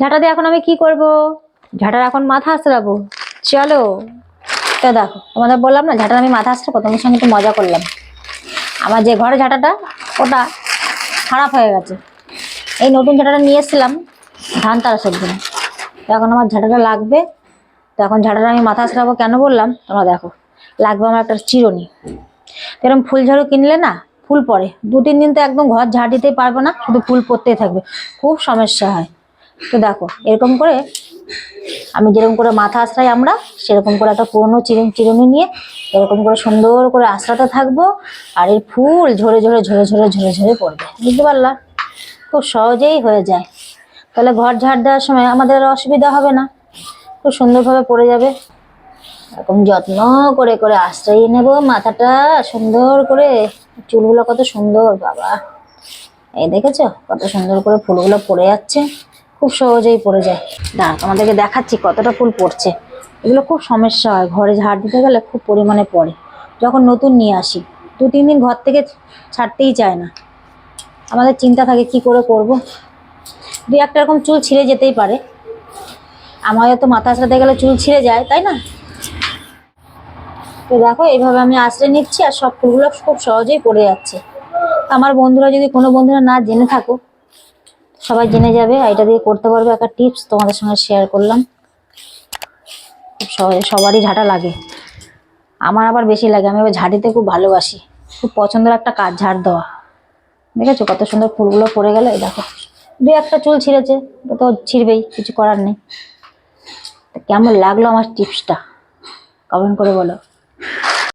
ঝাঁটা দিয়ে এখন আমি কি করব? ঝাঁটার এখন মাথা আঁচড়াবো। চলো। তো দেখো, তোমাদের বললাম না ঝাঁটার আমি মাথা আঁচড়াবো, তোমাদের সঙ্গে একটু মজা করলাম। আমার যে ঘরে ঝাঁটাটা, ওটা খারাপ হয়ে গেছে। এই নতুন ঝাঁটাটা নিয়ে এসেছিলাম ধান তারাসের দিন। তো এখন আমার ঝাঁটাটা লাগবে। তো এখন ঝাঁটাটা আমি মাথা আঁচড়াবো কেন বললাম তোমরা দেখো। লাগবে আমার একটা চিরুনি। এরকম ফুল ঝাড়ু কিনলে না ফুল পড়ে, 2-3 দিন তো একদম ঘর ঝাড় দিতেই পারবো না, শুধু ফুল পড়তেই থাকবে, খুব সমস্যা হয়। তো দেখো এরকম করে আমি যেরকম করে মাথা আঁচড়াই আমরা, সেরকম করে একটা পুরোনো চিরুনি নিয়ে এরকম করে সুন্দর করে আঁচড়াতে থাকবো। আর এই ফুল ঝরে ঝরে ঝরে ঝরে ঝরে ঝরে পড়বে, বুঝতে পারলা? খুব সহজেই হয়ে যায়। তাহলে ঘর ঝাড় দেওয়ার সময় আমাদের আর অসুবিধা হবে না, খুব সুন্দরভাবে পড়ে যাবে। এরকম যত্ন করে করে আঁচড়াই নেব মাথাটা সুন্দর করে। চুলগুলো কত সুন্দর বাবা, এই দেখেছো কত সুন্দর করে ফুলগুলো পড়ে যাচ্ছে, খুব সহজেই পড়ে যায়। দাঁড়া তোমাদেরকে দেখাচ্ছি কতটা ফুল পড়ছে। এগুলো খুব সমস্যা হয়, ঘরে ঝাড় দিতে গেলে খুব পরিমাণে পড়ে। যখন নতুন নিয়ে আসি 2-3 দিন ঘর থেকে ছাড়তেই চায় না, আমাদের চিন্তা থাকে কি করে করব। 2-1 এরকম চুল ছিঁড়ে যেতেই পারে, আমাদের তো মাথা আঁচড়াতে গেলে চুল ছিঁড়ে যায়, তাই না? তো দেখো এইভাবে আমি আঁচড়ে নিচ্ছি আর সব ফুলগুলো খুব সহজেই পড়ে যাচ্ছে। আমার বন্ধুরা, যদি কোনো বন্ধুরা না জেনে থাকো, সবাই জেনে যাবে, এটা দিয়ে করতে পারবে। একটা টিপস তোমাদের সঙ্গে শেয়ার করলাম। খুব সহজে সবারই ঝাঁটা লাগে, আমার আবার বেশি লাগে। আমি আবার ঝাঁটিতে খুব ভালোবাসি, খুব পছন্দের একটা কাজ ঝাড় দেওয়া। দেখেছো কত সুন্দর ফুলগুলো পড়ে গেল। এই দেখো 2-1 চুল ছিঁড়েছে, ওটা তো ছিঁড়বেই, কিছু করার নেই। কেমন লাগলো আমার টিপসটা কমেন্ট করে বলো।